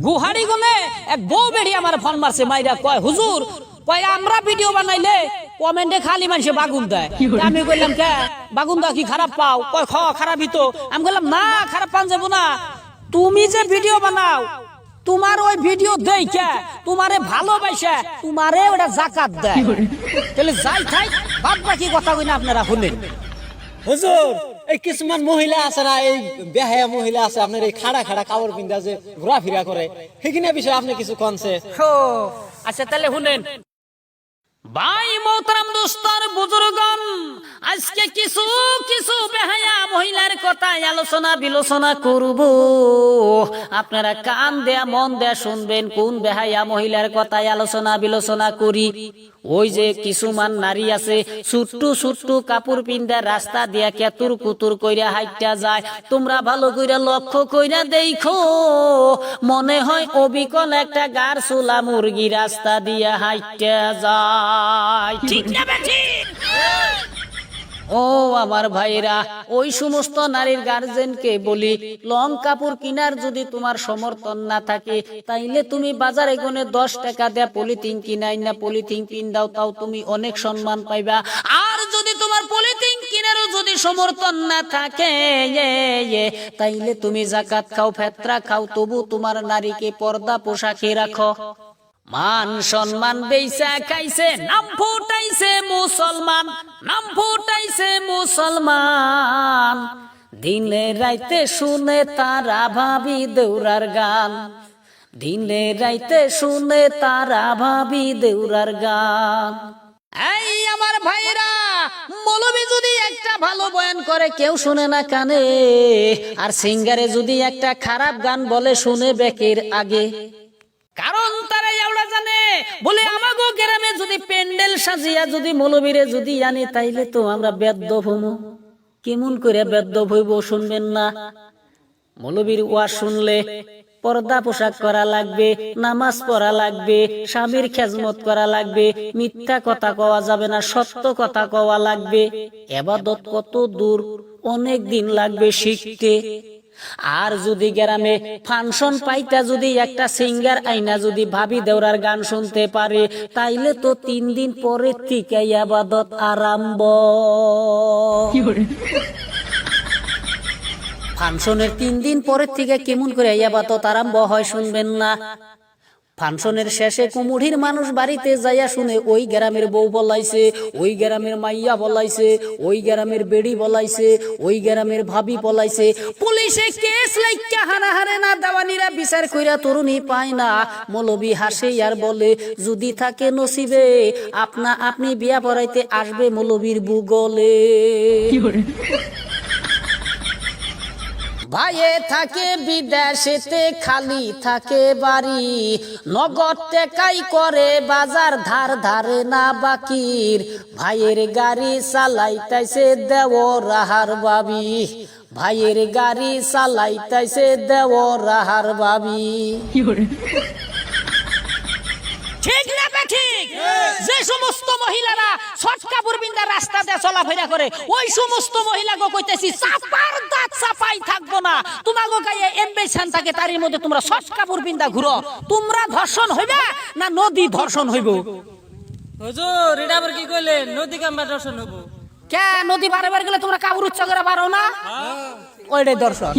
গুহারি গনে এক বউ বেড়ি আমার ফোন মারছে মাইরা কয় হুজুর কয় আমরা ভিডিও বানাইলে কমেন্টে খালি মানুষে বাগুন দেয়। আমি কইলাম কে বাগুন দাও কি খারাপ পাও? কয় খারাপই তো। আমি বললাম না খারাপ পান যাবো না, তুমি যে ভিডিও বানাও তোমার ওই ভিডিও দেই কে তোমারে ভালোবাসে তোমারে ওটা জাকাত দেয়। তাহলে যাই থাই বাদ বাকি কথা কই না আপনারা শুনেন। হুজুর এই কিছুমান মহিলা আছে না, এই বেহায়া মহিলা আছে আপনার এই খাড়া খাড়া কাপড় পিন্ধা যে ঘোরাফেরা করে, সেখানে বিষয়ে আপনি কিছু কনছে? আচ্ছা তাহলে শুনেন ভাই মোহতারাম দোস্তর বুজুর্গন, আজকে কিছু কিছু বেহায়া মহিলার কথা আলোচনা বিলোচনা করব। আপনারা কান দেয়া মন দেয়া শুনবেন কোন বেহায়া মহিলার কথা আলোচনা বিলোচনা করি। ওই যে কিছুমান নারী আছে ছুট্টু ছুট্টু কাপড় পিন্দা রাস্তা দিয়া কেতুর কুতুর কইরা হাইটা যায়। তোমরা ভালো কইরা লক্ষ্য কইরা দেখো, মনে হয় অবিকল একটা গার চুলা মুরগি রাস্তা দিয়া হাইটা যায়। ঠিক না বেঠি? ও আমার ভাইরা, ওই সমস্ত নারীর গার্জেনকে বলি, লং কাপড় কিনার যদি তোমার সমর্থন না থাকে তাইলে তুমি বাজারে গনে 10 টাকা দেয়া পলিথিন কিনাই না পলিথিন কিন দাও, তাও তুমি অনেক সম্মান পাইবা। আর যদি তোমার পলিথিন কিনারও যদি সমর্থন না থাকে তাইলে তুমি জাকাত খাও ফেতরা খাও, তবু তোমার নারীকে পর্দা পোশাকে রাখো। মান সম্মান বেইসা খাইছে, নাম ফুটাইছে মুসলমান, নাম ফুটাইছে মুসলমান। দিনে রাইতে শুনে তারা ভাবি দেউরার গান, দিনে রাইতে শুনে তারা ভাবি দেউরার গান। এই আমার ভাইরা, মৌলবী যদি একটা ভালো বয়ান করে কেউ শুনে না কানে, আর সিঙ্গারে যদি একটা খারাপ গান বলে শুনে বেকের আগে। কারণ তারা এওড়া জানে বলে আমাগো গ্রামে যদি প্যান্ডেল সাজিয়া যদি মৌলবীরে যদি আনি তাইলে তো আমরা বেদ্যপ হমু। কেমন করে বেদ্যপ হইব শুনবেন না? মৌলবীর ওয়াজ শুনলে পর্দা পোশাক করা লাগবে, নামাজ পড়া লাগবে, স্বামীর খেজমত করা লাগবে, মিথ্যা কথা কওয়া যাবে না, সত্য কথা কওয়া লাগবে। ইবাদত কত দূর, অনেক দিন লাগবে শিখতে। আর যদি গ্রামে ফাংশন পাইতা যদি একটা সিঙ্গার আইনা যদি ভাবি দেওরার গান শুনতে পারে তাইলে তো 3 দিন পরে থেকে ইবাদত আরম্ভ। ফাংশনের 3 দিন পরের থেকে কেমন করে ইবাদত আরম্ভ হয় শুনবেন না? ফাংশনের শেষে কুমুড়ির মানুষ বাড়িতে যাইয়া শুনে ওই গ্রামের বউ বলাইছে, ওই গ্রামের মাইয়া বলাইছে, ওই গ্রামের বেড়ি বলাইছে, ওই গ্রামের ভাবি বলাইছে। পুলিশে কেস লাইকা হানাহারে না, দেওয়ানিরা বিচার কইরা তরুণী পায় না। মৌলবী হাসে আর বলে যদি থাকে নসিবে আপনি বিয়া পড়াইতে আসবে মৌলবীর বুগলে। ভাইয়ে থাকে বিদেশেতে খালি থাকে বাড়ি, নগদ টেকাই করে বাজার ধার ধারে না বাকির। ভাইয়ের গাড়ি চালাইতাইছে দেওর রাহার বাবি, ভাইয়ের গাড়ি চালাইতাইছে দেওর রাহার বাবি। ঠিক না ঠিক? যে সমস্ত মহিলারা শর্ট কাপড় বিন্দা রাস্তা দিয়ে চলাফেরা করে ওই সমস্ত মহিলাকে কইতেছি চাপার দাঁত চাপাই থাকবো না। তোমাগো গায়ে এমবেশন থাকে তার মধ্যে তোমরা শর্ট কাপড় বিন্দা ঘুরো, তোমরা ধর্ষণ হইবা না নদী ধর্ষণ হইব? হুজুর এটা আবার কি কইলেন? নদী কামবা দর্শন হইব কে? নদী বারে বারে গেলে তোমরা কাপড় উচ্চ করে পারো না, ওইটাই দর্শন।